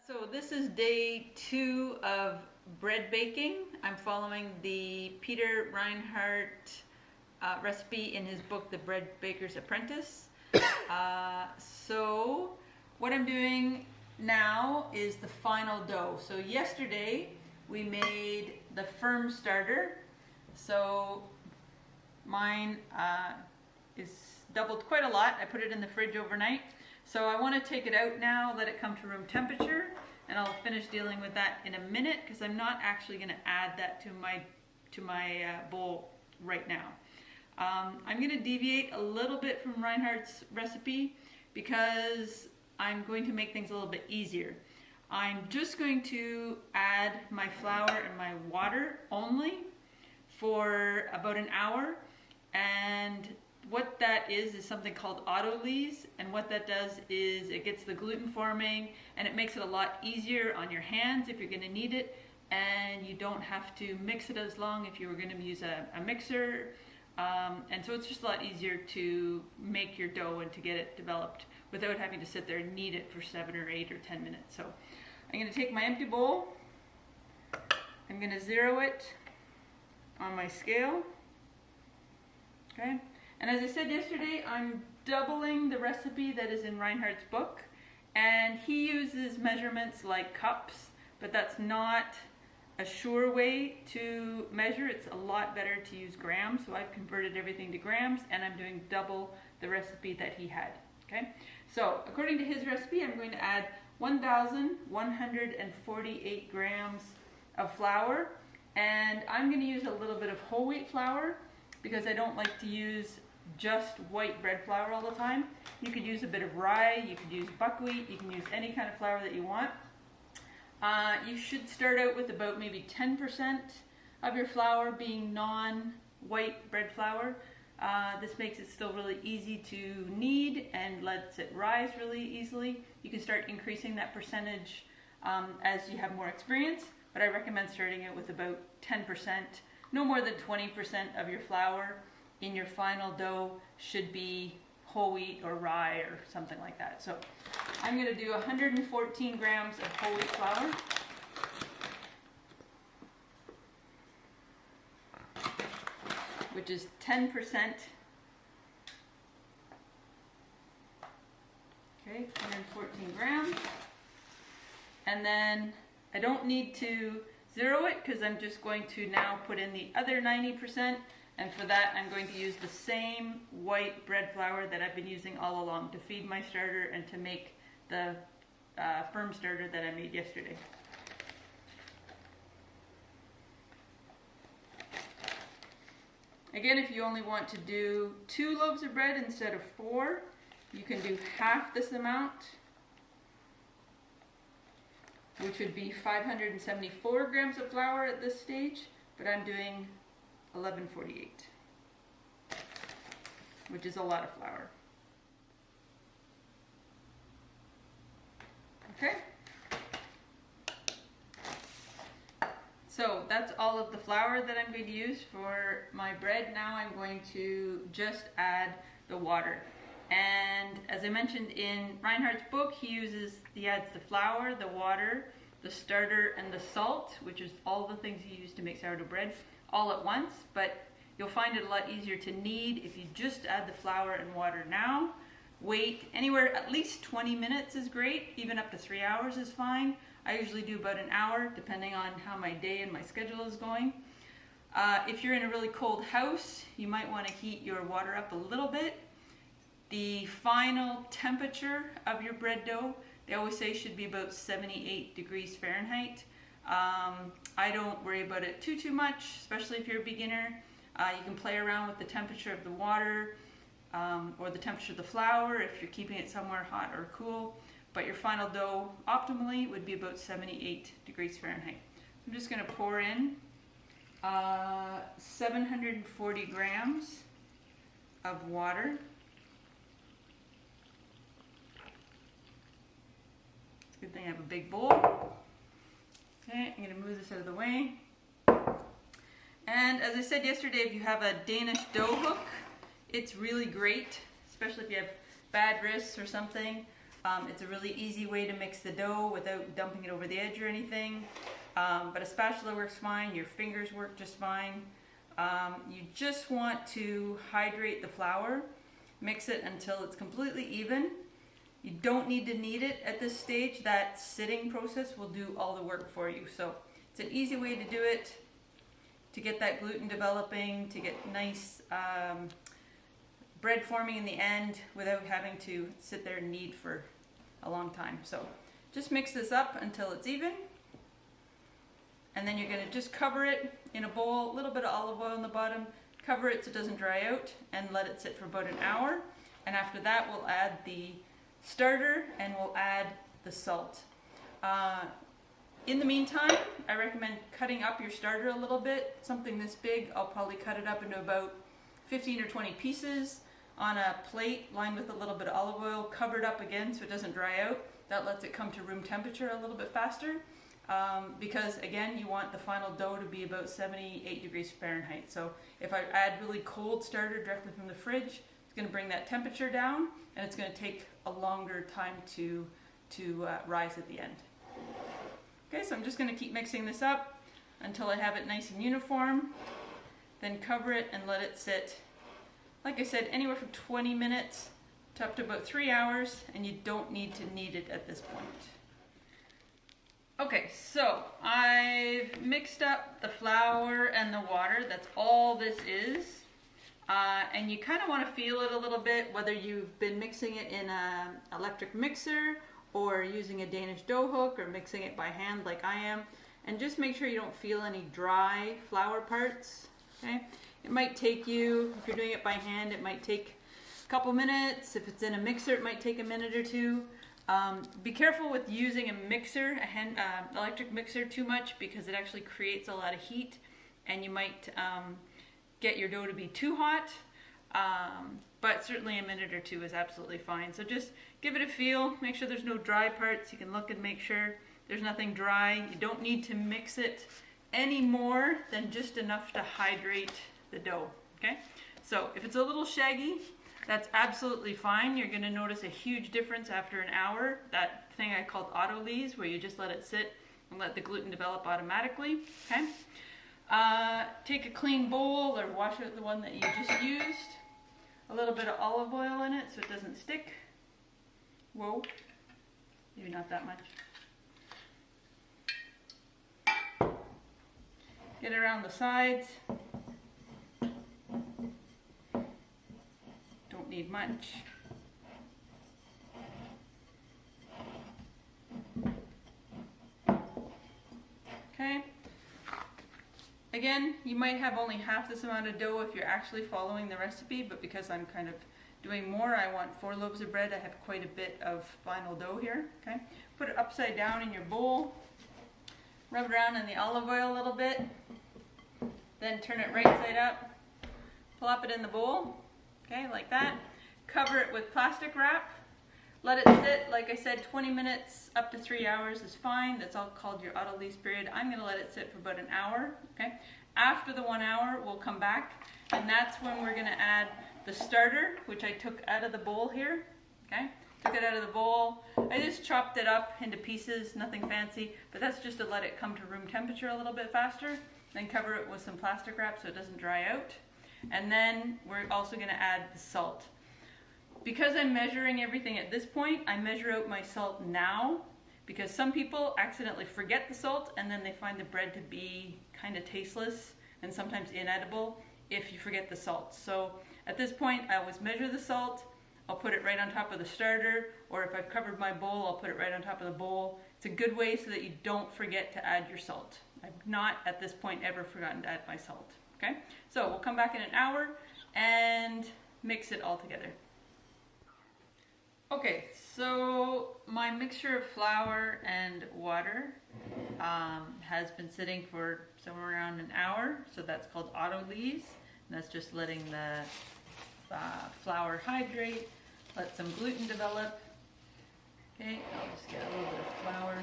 So this is day 2 of bread baking. I'm following the Peter Reinhardt recipe in his book, The Bread Baker's Apprentice. So what I'm doing now is the final dough. So yesterday we made the firm starter. So mine is doubled quite a lot. I put it in the fridge overnight. So I want to take it out now, let it come to room temperature, and I'll finish dealing with that in a minute because I'm not actually going to add that to my bowl right now. I'm going to deviate a little bit from Reinhardt's recipe because I'm going to make things a little bit easier. I'm just going to add my flour and my water only for about an hour, and what that is something called autolyze, and what that does is it gets the gluten forming and it makes it a lot easier on your hands if you're going to need it, and you don't have to mix it as long if you were going to use a mixer, and so it's just a lot easier to make your dough and to get it developed without having to sit there and knead it for 7 or 8 or 10 minutes. So I'm going to take my empty bowl, I'm going to zero it on my scale, okay? And as I said yesterday, I'm doubling the recipe that is in Reinhardt's book, and he uses measurements like cups, but that's not a sure way to measure. It's a lot better to use grams, so I've converted everything to grams, and I'm doing double the recipe that he had, okay? So according to his recipe, I'm going to add 1,148 grams of flour, and I'm going to use a little bit of whole wheat flour because I don't like to use just white bread flour all the time. You could use a bit of rye, you could use buckwheat, you can use any kind of flour that you want. You should start out with about maybe 10% of your flour being non-white bread flour. This makes it still really easy to knead and lets it rise really easily. You can start increasing that percentage as you have more experience, but I recommend starting out with about 10%. No more than 20% of your flour in your final dough should be whole wheat or rye or something like that. So I'm going to do 114 grams of whole wheat flour. Which is 10%. Okay, 114 grams. And then I don't need to zero it because I'm just going to now put in the other 90%. And for that, I'm going to use the same white bread flour that I've been using all along to feed my starter and to make the firm starter that I made yesterday. Again, if you only want to do 2 loaves of bread instead of 4, you can do half this amount, which would be 574 grams of flour at this stage, but I'm doing 1148, which is a lot of flour. Okay, so that's all of the flour that I'm going to use for my bread. Now I'm going to just add the water, and as I mentioned in Reinhardt's book, he adds the flour, the water, the starter, and the salt, which is all the things you use to make sourdough bread, all at once, but you'll find it a lot easier to knead if you just add the flour and water now. Wait anywhere at least 20 minutes is great, even up to 3 hours is fine. I usually do about an hour depending on how my day and my schedule is going. If you're in a really cold house, you might want to heat your water up a little bit. The final temperature of your bread dough, they always say, should be about 78 degrees Fahrenheit. I don't worry about it too much, especially if you're a beginner. You can play around with the temperature of the water or the temperature of the flour if you're keeping it somewhere hot or cool, but your final dough optimally would be about 78 degrees Fahrenheit. I'm just going to pour in 740 grams of water. It's a good thing I have a big bowl. Okay, I'm going to move this out of the way. And as I said yesterday, if you have a Danish dough hook, it's really great, especially if you have bad wrists or something. It's a really easy way to mix the dough without dumping it over the edge or anything. But a spatula works fine, your fingers work just fine. You just want to hydrate the flour, mix it until it's completely even. You don't need to knead it at this stage. That sitting process will do all the work for you. So it's an easy way to do it, to get that gluten developing, to get nice bread forming in the end without having to sit there and knead for a long time. So just mix this up until it's even. And then you're going to just cover it in a bowl, a little bit of olive oil on the bottom, cover it so it doesn't dry out, and let it sit for about an hour. And after that, we'll add the starter and we'll add the salt. In the meantime, I recommend cutting up your starter a little bit. Something this big, I'll probably cut it up into about 15 or 20 pieces on a plate lined with a little bit of olive oil, covered up again so it doesn't dry out. That lets it come to room temperature a little bit faster. Because again, you want the final dough to be about 78 degrees Fahrenheit. So if I add really cold starter directly from the fridge, it's going to bring that temperature down, and it's going to take a longer time to rise at the end. Okay, so I'm just going to keep mixing this up until I have it nice and uniform. Then cover it and let it sit, like I said, anywhere from 20 minutes to up to about 3 hours, and you don't need to knead it at this point. Okay, so I've mixed up the flour and the water. That's all this is. And you kind of want to feel it a little bit, whether you've been mixing it in an electric mixer or using a Danish dough hook or mixing it by hand like I am. And just make sure you don't feel any dry flour parts. Okay? It might take you, if you're doing it by hand, it might take a couple minutes. If it's in a mixer, it might take a minute or two. Be careful with using a mixer, electric mixer, too much, because it actually creates a lot of heat and you might get your dough to be too hot. But certainly a minute or two is absolutely fine. So just give it a feel, make sure there's no dry parts. You can look and make sure there's nothing dry. You don't need to mix it any more than just enough to hydrate the dough. Okay? So if it's a little shaggy, that's absolutely fine. You're going to notice a huge difference after an hour. That thing I called autolyze, where you just let it sit and let the gluten develop automatically. Okay. Take a clean bowl or wash out the one that you just used. A little bit of olive oil in it so it doesn't stick. Whoa. Maybe not that much. Get it around the sides. Need much. Okay. Again, you might have only half this amount of dough if you're actually following the recipe, but because I'm kind of doing more, I want 4 loaves of bread. I have quite a bit of final dough here. Okay. Put it upside down in your bowl. Rub it around in the olive oil a little bit. Then turn it right side up. Plop it in the bowl. Okay, like that. Cover it with plastic wrap. Let it sit, like I said, 20 minutes up to 3 hours is fine. That's all called your autolyze period. I'm going to let it sit for about an hour. Okay. After the 1 hour, we'll come back, and that's when we're going to add the starter, which I took out of the bowl here. Okay. Took it out of the bowl. I just chopped it up into pieces, nothing fancy, but that's just to let it come to room temperature a little bit faster. Then cover it with some plastic wrap so it doesn't dry out. And then we're also going to add the salt. Because I'm measuring everything at this point, I measure out my salt now, because some people accidentally forget the salt and then they find the bread to be kind of tasteless and sometimes inedible if you forget the salt. So at this point, I always measure the salt. I'll put it right on top of the starter, or if I've covered my bowl, I'll put it right on top of the bowl. It's a good way so that you don't forget to add your salt. I've not at this point ever forgotten to add my salt. Okay, so we'll come back in an hour and mix it all together. Okay, so my mixture of flour and water has been sitting for somewhere around an hour, so that's called autolyze, and that's just letting the flour hydrate, let some gluten develop. Okay, I'll just get a little bit of flour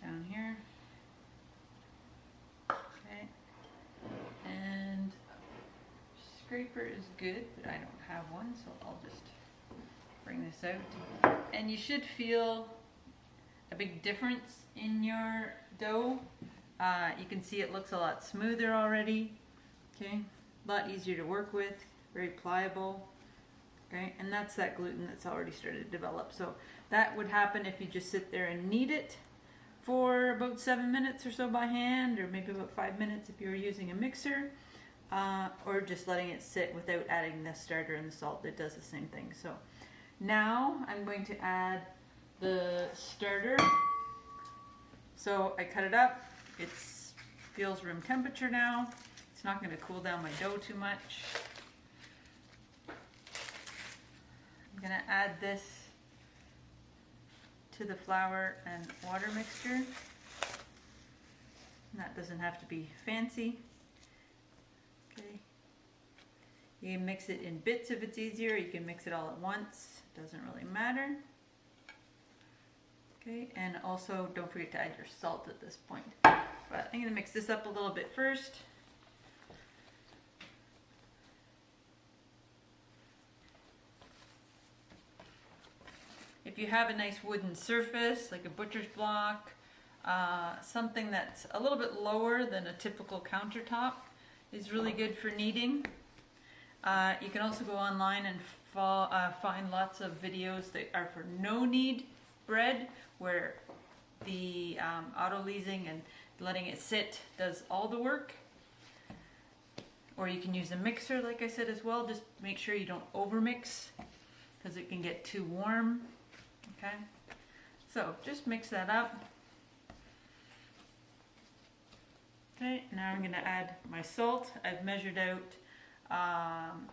down here. Okay, and scraper is good, but I don't have one, so I'll just bring this out. And you should feel a big difference in your dough. You can see it looks a lot smoother already. Okay, a lot easier to work with, very pliable. Okay, and that's that gluten that's already started to develop. So that would happen if you just sit there and knead it for about 7 minutes or so by hand, or maybe about 5 minutes if you were using a mixer, or just letting it sit without adding the starter and the salt. It does the same thing. So now I'm going to add the starter. So I cut it up. It feels room temperature now. It's not going to cool down my dough too much. I'm going to add this to the flour and water mixture. And that doesn't have to be fancy. Okay. You can mix it in bits if it's easier. You can mix it all at once. It doesn't really matter. Okay, and also don't forget to add your salt at this point. But I'm going to mix this up a little bit first. If you have a nice wooden surface, like a butcher's block, something that's a little bit lower than a typical countertop is really good for kneading. You can also go online and find lots of videos that are for no knead bread, where the autolyzing and letting it sit does all the work. Or you can use a mixer, like I said, as well. Just make sure you don't overmix, because it can get too warm. Okay, so just mix that up. Okay, now I'm going to add my salt. I've measured out,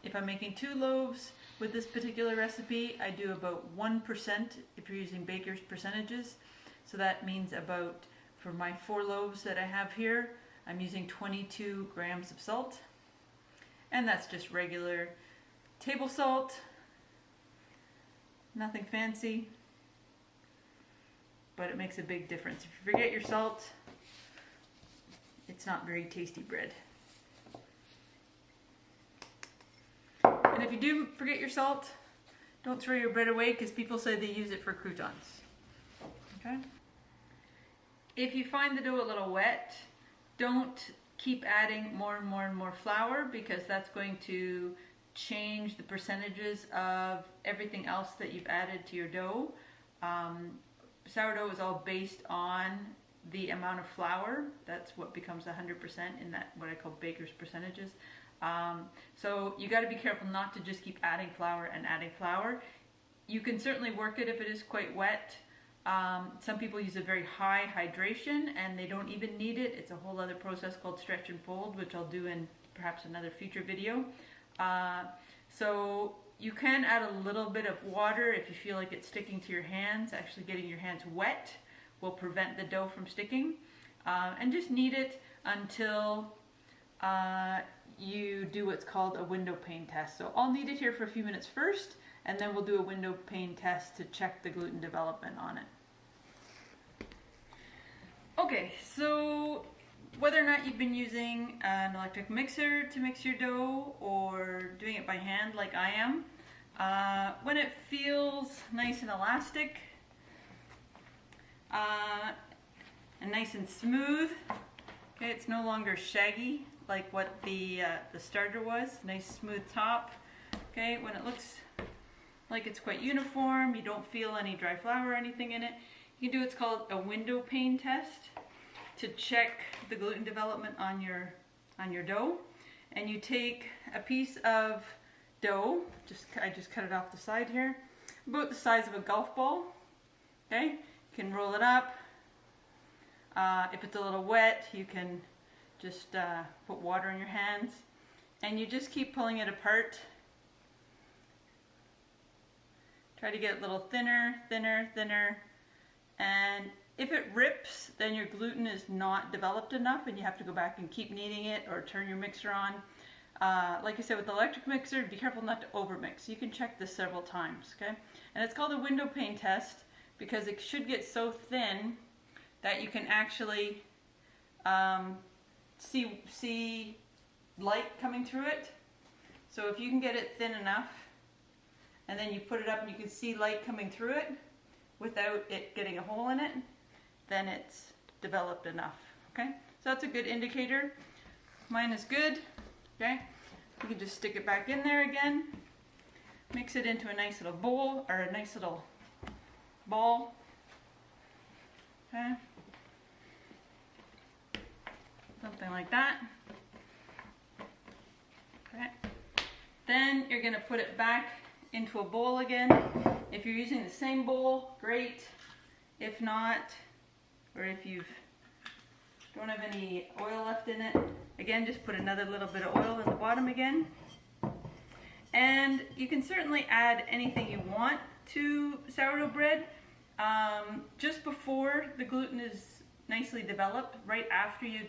if I'm making 2 loaves with this particular recipe, I do about 1% if you're using baker's percentages. So that means about, for my 4 loaves that I have here, I'm using 22 grams of salt. And that's just regular table salt, nothing fancy. But it makes a big difference. If you forget your salt, it's not very tasty bread. And if you do forget your salt, don't throw your bread away, because people say they use it for croutons. Okay? If you find the dough a little wet, don't keep adding more and more and more flour, because that's going to change the percentages of everything else that you've added to your dough. Sourdough is all based on the amount of flour. That's what becomes 100% in that, what I call baker's percentages. So you got to be careful not to just keep adding flour and adding flour. You can certainly work it if it is quite wet. Some people use a very high hydration and they don't even need it. It's a whole other process called stretch and fold, which I'll do in perhaps another future video. So you can add a little bit of water if you feel like it's sticking to your hands. Actually getting your hands wet will prevent the dough from sticking. And just knead it until you do what's called a window pane test. So I'll knead it here for a few minutes first, and then we'll do a window pane test to check the gluten development on it. Okay, so whether or not you've been using an electric mixer to mix your dough or doing it by hand like I am, when it feels nice and elastic and nice and smooth, okay, it's no longer shaggy like what the starter was, nice smooth top. Okay, when it looks like it's quite uniform, you don't feel any dry flour or anything in it, you can do what's called a window pane test to check the gluten development on your dough. And you take a piece of dough, I just cut it off the side here, about the size of a golf ball. Okay, you can roll it up. If it's a little wet, you can just put water in your hands, and you just keep pulling it apart. Try to get it a little thinner, thinner, thinner, and if it rips, then your gluten is not developed enough and you have to go back and keep kneading it or turn your mixer on. Like I said, with the electric mixer, be careful not to overmix. You can check this several times, okay? And it's called a window pane test because it should get so thin that you can actually see light coming through it. So if you can get it thin enough, and then you put it up and you can see light coming through it without it getting a hole in it, then it's developed enough. Okay, so that's a good indicator. Mine is good. Okay, you can just stick it back in there again, mix it into a nice little bowl or a nice little ball. Okay, something like that. Okay, then you're going to put it back into a bowl again. If you're using the same bowl, great. If not, or if you don't have any oil left in it, again, just put another little bit of oil in the bottom again. And you can certainly add anything you want to sourdough bread. Just before the gluten is nicely developed, right after you've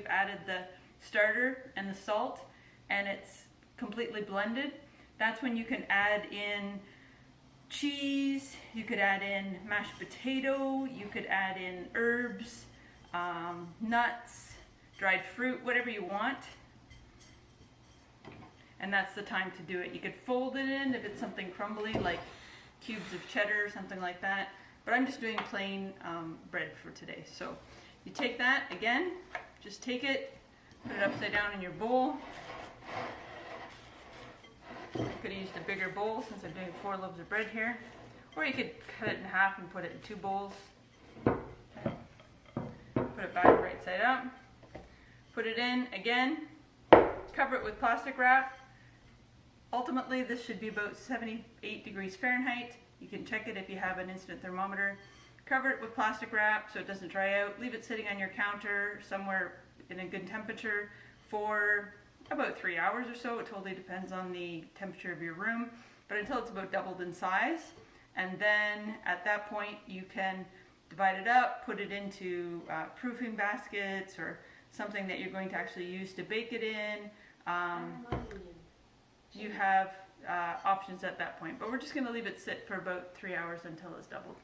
added the starter and the salt and it's completely blended, that's when you can add in cheese, you could add in mashed potato, you could add in herbs, nuts, dried fruit, whatever you want. And that's the time to do it. You could fold it in if it's something crumbly like cubes of cheddar or something like that. But I'm just doing plain bread for today. So you take that again, just take it, put it upside down in your bowl. I could have used a bigger bowl since I'm doing 4 loaves of bread here. Or you could cut it in half and put it in 2 bowls. Okay. Put it back right side up. Put it in again. Cover it with plastic wrap. Ultimately, this should be about 78 degrees Fahrenheit. You can check it if you have an instant thermometer. Cover it with plastic wrap so it doesn't dry out. Leave it sitting on your counter somewhere in a good temperature for about 3 hours or so. It totally depends on the temperature of your room, but until it's about doubled in size. And then at that point you can divide it up, put it into proofing baskets or something that you're going to actually use to bake it in. You have options at that point, but we're just going to leave it sit for about 3 hours until it's doubled.